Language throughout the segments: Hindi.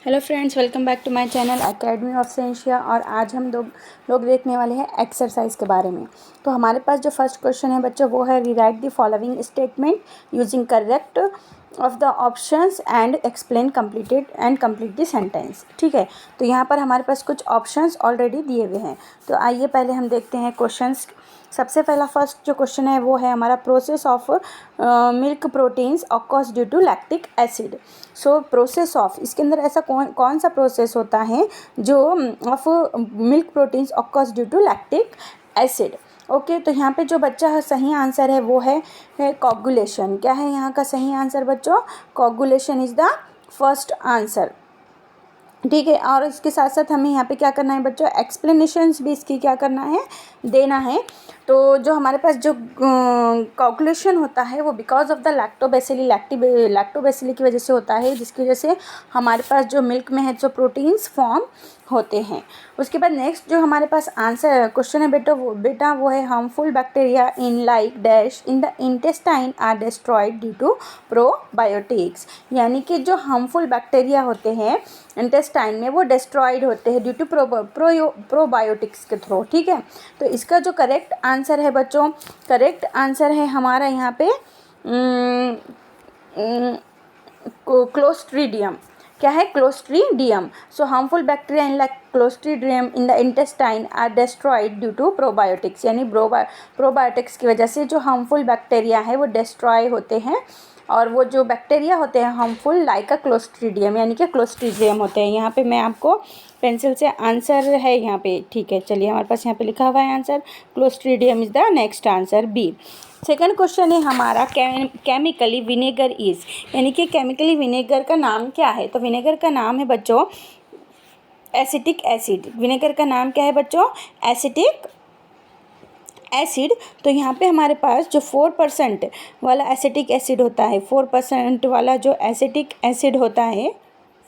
Hello friends, welcome back to my channel academy of सेंशिया। और आज हम लोग देखने वाले हैं एक्सरसाइज के बारे में। तो हमारे पास जो फर्स्ट क्वेश्चन है बच्चों वो है rewrite the following statement using correct of the options and explain complete the sentence. ठीक है, तो यहाँ पर हमारे पास कुछ ऑप्शंस ऑलरेडी दिए हुए हैं। तो आइए पहले हम देखते हैं क्वेश्चंस। सबसे पहला फर्स्ट जो क्वेश्चन है वो है हमारा process of milk proteins occurs due to lactic acid. So process of, इसके अंदर ऐसा कौन सा प्रोसेस होता है जो of milk proteins occurs due to lactic acid. Okay, तो यहाँ पे जो बच्चा सही आंसर है वो है कोगुलेशन। क्या है यहाँ का सही आंसर बच्चों? Coagulation is the first answer. ठीक है, और इसके साथ साथ हमें यहाँ पे क्या करना है बच्चों, एक्सप्लेनेशंस भी इसकी क्या करना है, देना है। तो जो हमारे पास जो कोगुलेशन होता है वो बिकॉज ऑफ द लैक्टोबैसिली की वजह से होता है, जिसकी वजह से हमारे पास जो मिल्क में है जो प्रोटीन्स फॉर्म होते हैं। उसके बाद नेक्स्ट जो हमारे पास आंसर क्वेश्चन है बेटा वो है harmful bacteria in like dash in the intestine are destroyed due to probiotics. यानी कि जो हार्मफुल बैक्टीरिया होते हैं इंटेस्टाइन में वो डिस्ट्रॉयड होते हैं ड्यू टू प्रोबायोटिक्स के थ्रू। ठीक है, तो इसका जो करेक्ट आंसर है बच्चों, करेक्ट आंसर है हमारा यहाँ पे क्लोस्ट्रीडियम। क्या है? Clostridium. So harmful bacteria in like Clostridium in the intestine are destroyed due to probiotics. यानी प्रोबायोटिक्स की वजह से जो हार्मफुल बैक्टीरिया है वो डिस्ट्रॉय होते हैं, और वो जो बैक्टीरिया होते हैं हार्मफुल लाइक अ क्लोस्ट्रीडियम यानी कि क्लोस्ट्रीडियम होते हैं। यहाँ पे मैं आपको पेंसिल से आंसर है यहाँ पे, ठीक है, चलिए हमारे पास यहाँ पे लिखा हुआ है answer Clostridium is the next answer, B. Second question है हमारा केमिकली विनेगर इज़, यानी कि केमिकली विनेगर का नाम क्या है? तो विनेगर का नाम है बच्चों एसिटिक एसिड। विनेगर का नाम क्या है बच्चों? Acetic acid. तो यहाँ पे हमारे पास जो 4% वाला एसिटिक एसिड होता है, 4% वाला जो एसिटिक एसिड होता है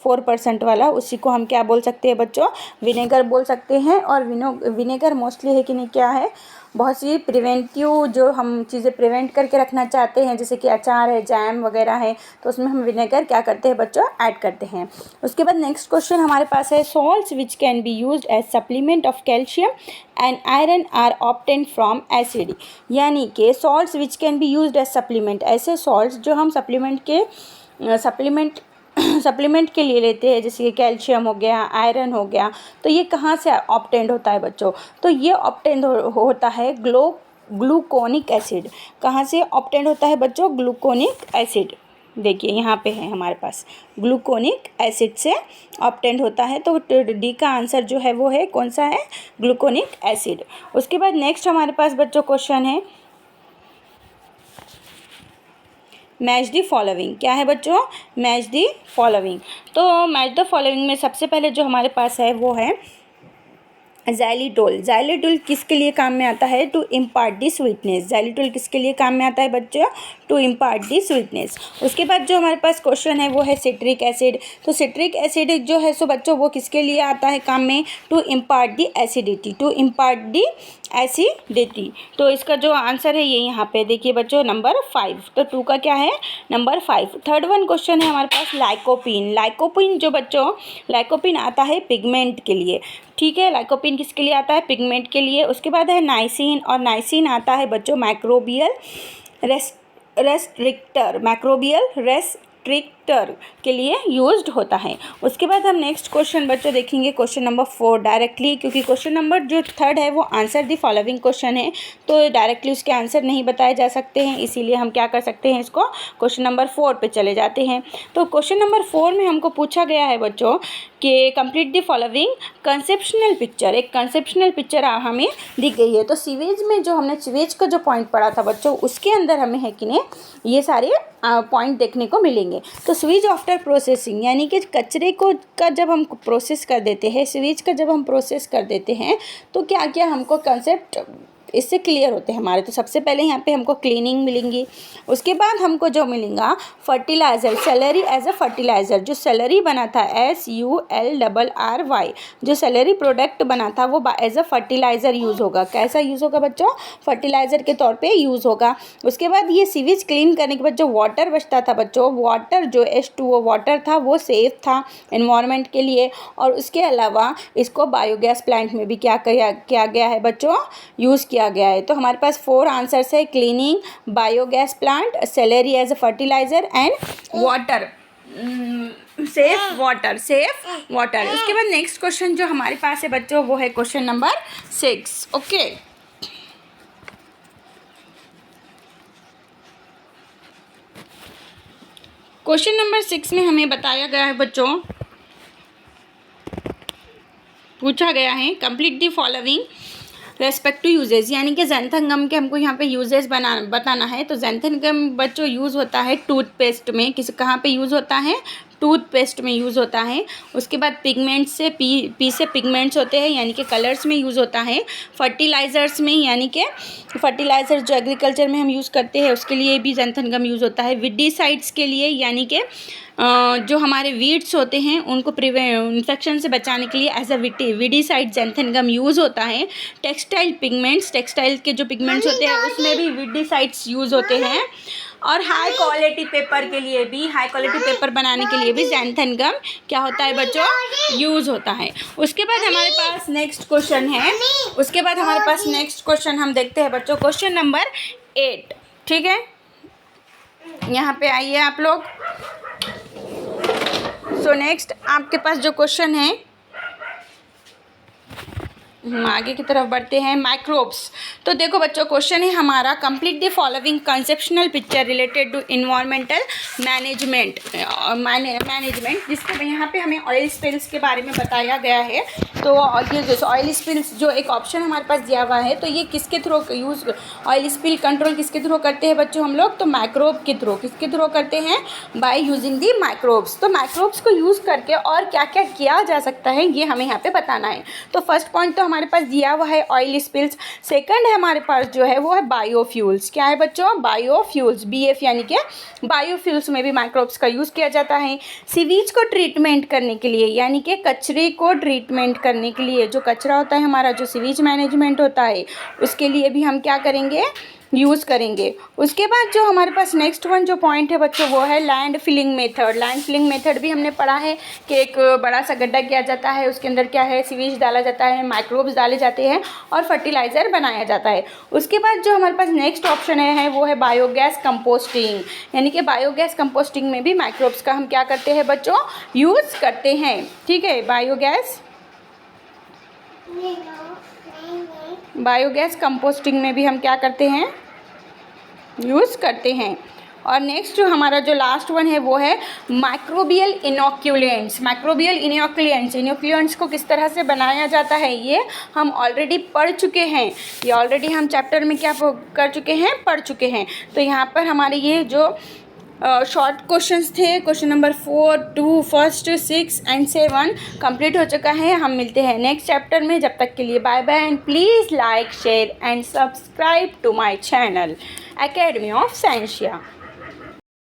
4% वाला, उसी को हम क्या बोल सकते हैं बच्चों? विनेगर बोल सकते हैं। और विनेगर मोस्टली है कि नहीं, क्या है, बहुत सी प्रिवेंटिव जो हम चीज़ें प्रिवेंट करके रखना चाहते हैं, जैसे कि अचार है, जैम वगैरह है, तो उसमें हम विनेगर क्या करते हैं बच्चों? ऐड करते हैं। उसके बाद नेक्स्ट क्वेश्चन हमारे पास है salts which can be used as supplement of calcium and iron are obtained from acid. यानी कि salts which can be used as supplement, ऐसे सॉल्ट्स जो हम सप्लीमेंट के लिए लेते हैं, जैसे कि कैल्शियम हो गया, आयरन हो गया, तो ये कहाँ से ऑब्टेंड होता है बच्चों? तो ये ऑब्टेंड होता है ग्लूकोनिक एसिड। कहाँ से ऑब्टेंड होता है बच्चों? Gluconic acid. देखिए यहाँ पे है हमारे पास ग्लूकोनिक एसिड से ऑब्टेंड होता है। तो डी का आंसर जो है वो है कौन सा है? Gluconic acid. उसके बाद नेक्स्ट हमारे पास बच्चों क्वेश्चन है मैच द फॉलोइंग। क्या है बच्चों? Match the following. तो मैच द फॉलोइंग में सबसे पहले जो हमारे पास है वो है ज़ैलिटोल। ज़ैलिटोल किसके लिए काम में आता है? To impart the sweetness. Xylitol किसके लिए काम में आता है बच्चों? To impart the sweetness. उसके बाद जो हमारे पास क्वेश्चन है वो है सिट्रिक एसिड। तो सिट्रिक एसिड जो है सो बच्चों वो किसके लिए आता है काम में? To impart the acidity, to impart the acidity. तो इसका जो आंसर है ये यहाँ पे देखिए बच्चों नंबर 5। तो 2 का क्या है? नंबर 5। थर्ड वन क्वेश्चन है हमारे पास लाइकोपिन। लाइकोपिन जो बच्चों, लाइकोपिन आता है पिगमेंट के लिए। ठीक है, लाइकोपिन किसके लिए आता है? पिगमेंट के लिए। उसके बाद है नाइसिन, और नाइसिन आता है बच्चों माइक्रोबियल रेस्ट्रिक्टर के लिए यूज्ड होता है। उसके बाद हम नेक्स्ट क्वेश्चन बच्चों देखेंगे क्वेश्चन नंबर 4 डायरेक्टली, क्योंकि क्वेश्चन नंबर जो थर्ड है वो आंसर द फॉलोइंग क्वेश्चन है, तो डायरेक्टली उसके आंसर नहीं बताए जा सकते हैं, इसीलिए हम क्या कर सकते हैं, इसको क्वेश्चन नंबर 4 पे चले जाते हैं। तो क्वेश्चन नंबर 4 में हमको पूछा गया है बच्चों कि complete the following conceptual picture. एक कंसेप्शनल पिक्चर हमें दी गई है। तो सीवेज में जो हमने सीवेज का जो पॉइंट पढ़ा था बच्चों, उसके अंदर हमें है कि नहीं ये सारे पॉइंट देखने को मिलेंगे। तो स्वीज आफ्टर प्रोसेसिंग, यानी कि कचरे का जब हम प्रोसेस कर देते हैं, स्वीज का जब हम प्रोसेस कर देते हैं, तो क्या क्या हमको कंसेप्ट इससे क्लियर होते हैं हमारे। तो सबसे पहले यहाँ पे हमको क्लीनिंग मिलेंगी, उसके बाद हमको जो मिलेगा fertiliser, slurry as a fertiliser. जो सेलेरी बना था SULRRY, जो सेलेरी प्रोडक्ट बना था वो एज अ फर्टिलाइज़र यूज़ होगा। कैसा यूज़ होगा बच्चों? फर्टिलाइज़र के तौर पे यूज़ होगा। उसके बाद ये सीवेज क्लीन करने के बाद जो वाटर बचता था बच्चों, वाटर जो H2O वाटर था वो सेफ था एनवायरनमेंट के लिए। और उसके अलावा इसको बायोगैस प्लांट में भी क्या किया गया है बच्चों? यूज़ किया गया है। तो हमारे पास 4 आंसर्स है, cleaning, biogas plant, slurry as a fertiliser and water, safe water. उसके बाद नेक्स्ट क्वेश्चन जो हमारे पास है बच्चों वो है question number 6। Okay, question number 6 में हमें बताया गया है बच्चों, पूछा गया है complete the following respect to usages, यानी कि ज़ैंथन के हमको यहाँ पे यूजेज बताना है। तो ज़ैंथन बच्चों यूज़ होता है टूथपेस्ट में, कहाँ पे यूज़ होता है? टूथपेस्ट में यूज़ होता है। उसके बाद पिगमेंट्स से पी से पिगमेंट्स होते हैं, यानी कि कलर्स में यूज़ होता है। फर्टिलाइज़र्स में, यानी कि फर्टिलाइज़र जो एग्रीकल्चर में हम यूज़ करते हैं उसके लिए भी ज़ैंथन गम यूज़ होता है। विडीसाइड्स के लिए, यानी कि जो हमारे वीड्स होते हैं उनको इन्फेक्शन से बचाने के लिए as a viricide xanthan gum use होता है। टेक्सटाइल पिगमेंट्स, टेक्सटाइल के जो पिगमेंट्स होते हैं उसमें भी विडीसाइड्स यूज़ होते हैं। और हाई क्वालिटी पेपर के लिए भी, हाई क्वालिटी पेपर बनाने के लिए भी ज़ैंथन गम क्या होता है बच्चों? यूज़ होता है। उसके बाद हमारे पास नेक्स्ट क्वेश्चन है, हम देखते हैं बच्चों क्वेश्चन नंबर 8। ठीक है, यहाँ पे आइए आप लोग। सो नेक्स्ट आपके पास जो क्वेश्चन है, हम आगे की तरफ बढ़ते हैं। माइक्रोब्स। तो देखो बच्चों क्वेश्चन है हमारा, complete the following conceptual picture related to environmental management, जिसके यहाँ पे हमें ऑयल स्पिल्स के बारे में बताया गया है। तो ये जो ऑयल स्पिल्स जो एक ऑप्शन हमारे पास दिया हुआ है, तो ये किसके through use, oil spill control किसके थ्रू करते हैं बच्चों हम लोग? तो माइक्रोब के थ्रू। किसके थ्रू करते हैं? By using the microbes. तो माइक्रोब्स को यूज़ करके और क्या क्या किया जा सकता है ये हमें यहाँ पे बताना है। तो फर्स्ट पॉइंट तो हमारे पास दिया हुआ है ऑयल स्पिल्स। सेकंड है हमारे पास जो है वो है बायोफ्यूल्स। क्या है बच्चों? बायोफ्यूल्स, BF यानी कि बायोफ्यूल्स में भी माइक्रोब्स का यूज़ किया जाता है। सीवेज को ट्रीटमेंट करने के लिए, यानी कि कचरे को ट्रीटमेंट करने के लिए, जो कचरा होता है हमारा, जो सीवेज मैनेजमेंट होता है उसके लिए भी हम क्या करेंगे? यूज़ करेंगे। उसके बाद जो हमारे पास नेक्स्ट वन जो पॉइंट है बच्चों वो है land filling method. Land filling method भी हमने पढ़ा है कि एक बड़ा सा गड्ढा किया जाता है, उसके अंदर क्या है? सीवेज डाला जाता है, माइक्रोब्स डाले जाते हैं और फर्टिलाइज़र बनाया जाता है। उसके बाद जो हमारे पास नेक्स्ट ऑप्शन है वो है बायोगैस कंपोस्टिंग, यानी कि बायोगैस कंपोस्टिंग में भी माइक्रोब्स का हम क्या करते हैं बच्चों? यूज़ करते हैं। ठीक है, बायोगैस कंपोस्टिंग में भी हम क्या करते हैं? यूज़ करते हैं। और नेक्स्ट जो हमारा जो लास्ट वन है वो है माइक्रोबियल इनोक्यूलेंट्स। इनोक्यूलेंट्स को किस तरह से बनाया जाता है ये हम ऑलरेडी पढ़ चुके हैं। ये ऑलरेडी हम चैप्टर में क्या कर चुके हैं? पढ़ चुके हैं। तो यहाँ पर हमारे ये जो शॉर्ट क्वेश्चंस थे, क्वेश्चन नंबर 4, 2, 1, 6 एंड 7 कंप्लीट हो चुका है। हम मिलते हैं नेक्स्ट चैप्टर में। जब तक के लिए bye bye and please like, share and subscribe to my channel academy of scientia.